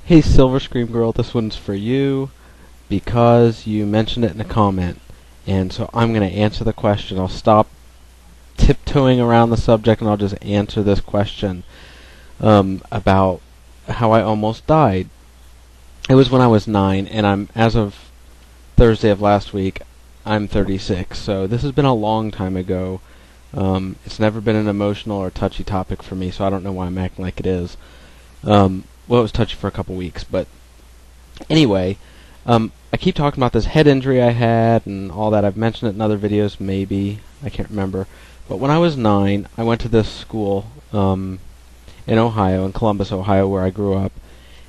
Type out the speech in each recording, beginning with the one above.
Hey silverscreamgrl, this one's for you because you mentioned it in a comment. And so I'm going to answer the question. I'll stop tiptoeing around the subject and I'll just answer this question about how I almost died. It was when I was 9, and as of Thursday of last week, I'm 36. So this has been a long time ago. It's never been an emotional or touchy topic for me, so I don't know why I'm acting like it is. Well, it was touchy for a couple weeks, but anyway, I keep talking about this head injury I had and all that. I've mentioned it in other videos, maybe. I can't remember. But when I was 9, I went to this school in Ohio, in Columbus, Ohio, where I grew up.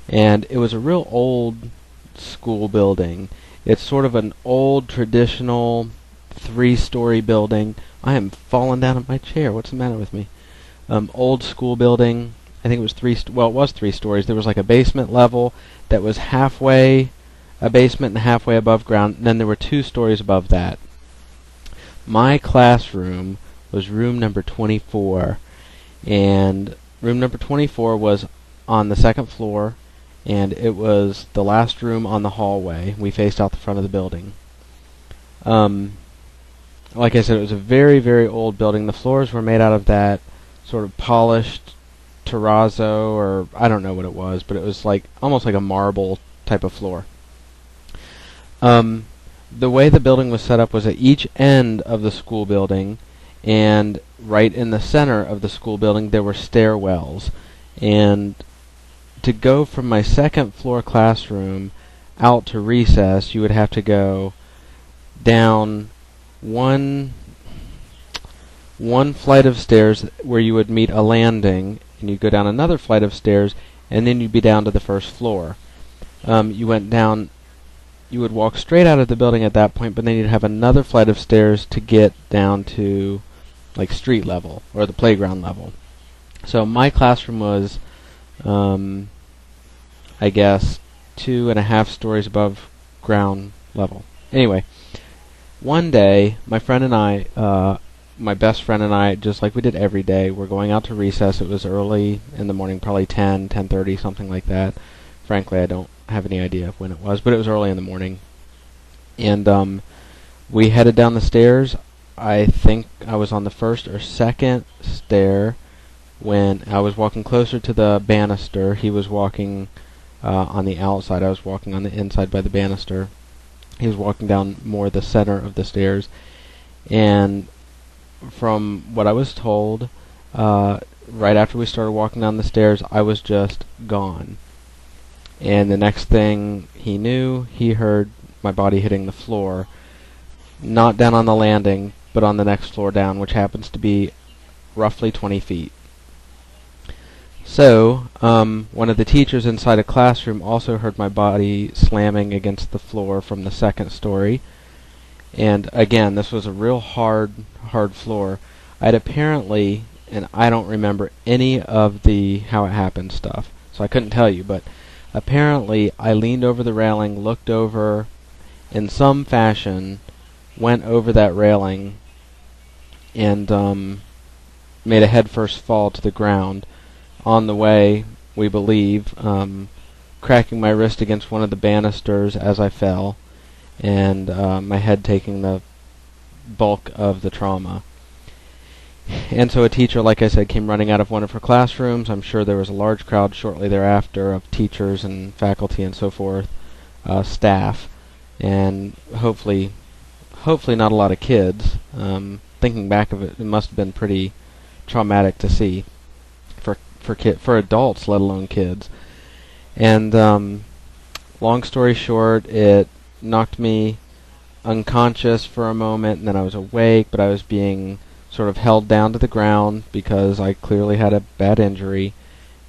And it was a real old school building. It's sort of an old, traditional, 3-story building. I am falling down on my chair. What's the matter with me? Old school building. I think it was it was 3 stories. There was like a basement level that was halfway a basement and halfway above ground, and then there were 2 stories above that. My classroom was room number 24, and room number 24 was on the 2nd floor, and it was the last room on the hallway. We faced out the front of the building. Like I said, it was a very, very old building. The floors were made out of that sort of polished terrazzo, or I don't know what it was, but it was like almost like a marble type of floor. The way the building was set up was at each end of the school building, and right in the center of the school building there were stairwells. And to go from my 2nd floor classroom out to recess, you would have to go down one flight of stairs where you would meet a landing, and you'd go down another flight of stairs, and then you'd be down to the 1st floor. You would walk straight out of the building at that point, but then you'd have another flight of stairs to get down to like street level or the playground level. So my classroom was, I guess, 2.5 stories above ground level. Anyway, one day, my friend and I, my best friend and I, just like we did every day, we're going out to recess. It was early in the morning, probably 10:30, something like that. Frankly, I don't have any idea when it was, but it was early in the morning. And we headed down the stairs. I think I was on the 1st or 2nd stair when I was walking closer to the banister. He was walking on the outside. I was walking on the inside by the banister. He was walking down more the center of the stairs. And from what I was told, right after we started walking down the stairs, I was just gone. And the next thing he knew, he heard my body hitting the floor. Not down on the landing, but on the next floor down, which happens to be roughly 20 feet. So, one of the teachers inside a classroom also heard my body slamming against the floor from the 2nd story. And again, this was a real hard floor. I'd apparently, and I don't remember any of the how it happened stuff, so I couldn't tell you, but apparently I leaned over the railing, looked over, in some fashion, went over that railing, and made a headfirst fall to the ground. On the way, we believe, cracking my wrist against one of the banisters as I fell, and my head taking the bulk of the trauma. And so a teacher, like I said, came running out of one of her classrooms. I'm sure there was a large crowd shortly thereafter of teachers and faculty and so forth, staff, and hopefully not a lot of kids. Thinking back of it, it must have been pretty traumatic to see for adults, let alone kids. And long story short, it knocked me unconscious for a moment, and then I was awake, but I was being sort of held down to the ground because I clearly had a bad injury.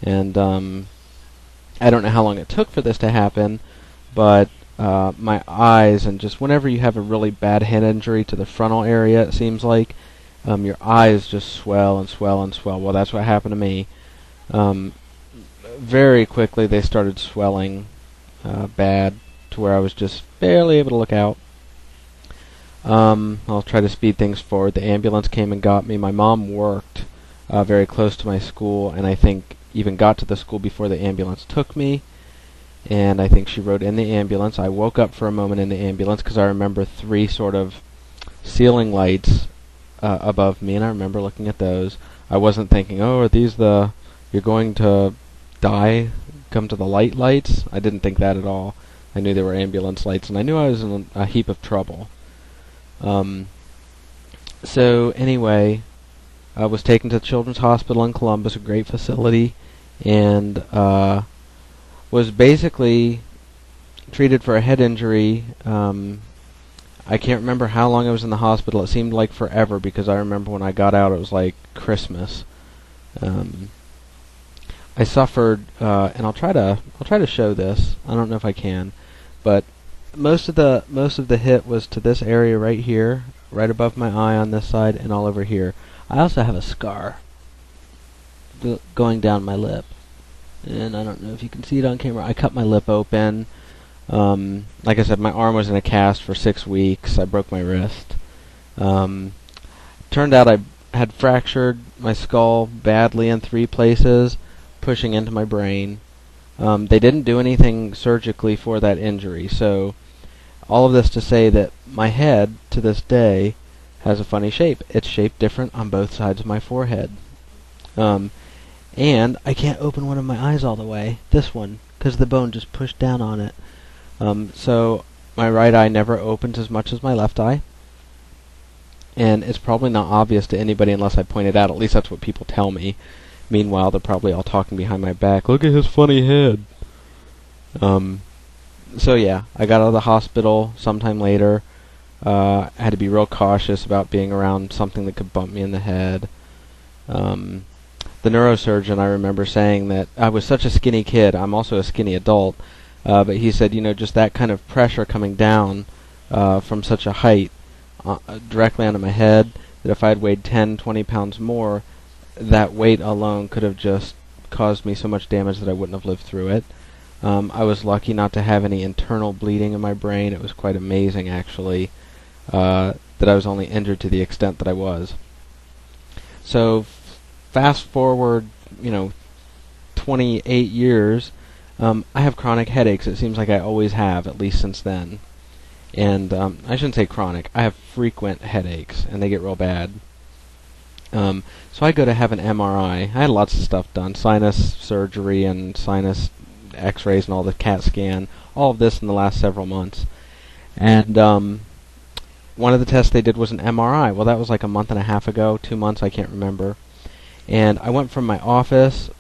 And I don't know how long it took for this to happen, but my eyes, and just whenever you have a really bad head injury to the frontal area, it seems like, your eyes just swell and swell and swell. Well, that's what happened to me. Very quickly they started swelling bad to where I was just barely able to look out. I'll try to speed things forward. The ambulance came and got me. My mom worked very close to my school, and I think even got to the school before the ambulance took me. and I think she rode in the ambulance. I woke up for a moment in the ambulance because I remember 3 sort of ceiling lights above me, and I remember looking at those. I wasn't thinking, oh, are these the you're going to die, come to the lights? I didn't think that at all. I knew they were ambulance lights, and I knew I was in a heap of trouble. So anyway, I was taken to the Children's Hospital in Columbus, a great facility, and was basically treated for a head injury. I can't remember how long I was in the hospital. It seemed like forever because I remember when I got out it was like Christmas. I suffered, and I'll try to show this. I don't know if I can, but most of the hit was to this area right here, right above my eye on this side, and all over here. I also have a scar going down my lip, and I don't know if you can see it on camera. I cut my lip open. Like I said, my arm was in a cast for 6 weeks. I broke my wrist. Turned out I had fractured my skull badly in 3 places, pushing into my brain. They didn't do anything surgically for that injury, so all of this to say that my head, to this day, has a funny shape. It's shaped different on both sides of my forehead. And I can't open one of my eyes all the way, this one, because the bone just pushed down on it. So my right eye never opens as much as my left eye. And it's probably not obvious to anybody unless I point it out. At least that's what people tell me. Meanwhile, they're probably all talking behind my back. Look at his funny head. So yeah, I got out of the hospital sometime later. I had to be real cautious about being around something that could bump me in the head. The neurosurgeon, I remember saying that I was such a skinny kid. I'm also a skinny adult. But he said, just that kind of pressure coming down from such a height directly onto my head, that if I had weighed 10, 20 pounds more, that weight alone could have just caused me so much damage that I wouldn't have lived through it. I was lucky not to have any internal bleeding in my brain. It was quite amazing, actually, that I was only injured to the extent that I was. So, fast forward, 28 years, I have chronic headaches. It seems like I always have, at least since then. And I shouldn't say chronic. I have frequent headaches, and they get real bad. So I go to have an MRI. I had lots of stuff done, sinus surgery and sinus x-rays and all the CAT scan, all of this in the last several months. And one of the tests they did was an MRI. Well, that was like a month and a half ago, 2 months, I can't remember. And I went from my office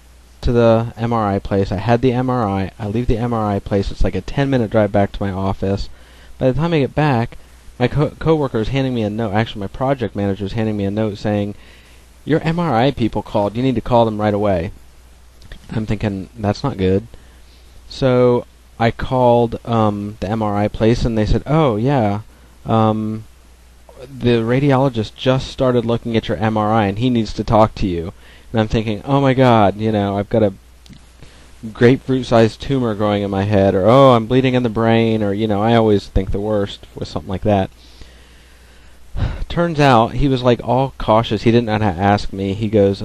to the MRI place. I had the MRI. I leave the MRI place. It's like a 10-minute drive back to my office. By the time I get back, my coworker is handing me a note. Actually, my project manager is handing me a note saying, "Your MRI people called. You need to call them right away." I'm thinking, that's not good. So I called the MRI place, and they said, "Oh, yeah, the radiologist just started looking at your MRI, and he needs to talk to you." And I'm thinking, oh my God, I've got a grapefruit-sized tumor growing in my head, or oh, I'm bleeding in the brain, or I always think the worst with something like that. Turns out he was like all cautious. He didn't know how to ask me. He goes,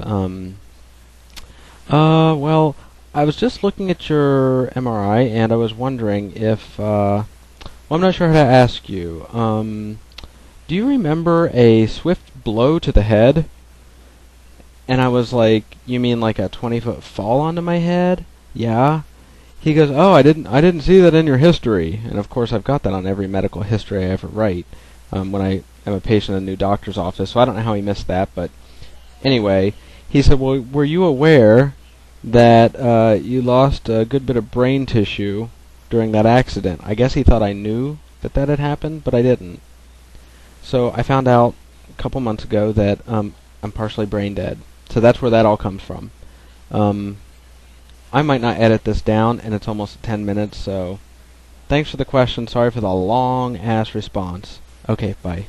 well, I was just looking at your MRI, and I was wondering if, well, I'm not sure how to ask you. Do you remember a swift blow to the head? And I was like, you mean like a 20-foot fall onto my head? Yeah. He goes, oh, I didn't see that in your history. And of course I've got that on every medical history I ever write when I am a patient in a new doctor's office, so I don't know how he missed that, but anyway, he said, well, were you aware that you lost a good bit of brain tissue during that accident? I guess he thought I knew that had happened, but I didn't. So I found out a couple months ago that I'm partially brain dead. So that's where that all comes from. I might not edit this down, and it's almost 10 minutes, so thanks for the question. Sorry for the long-ass response. Okay, bye.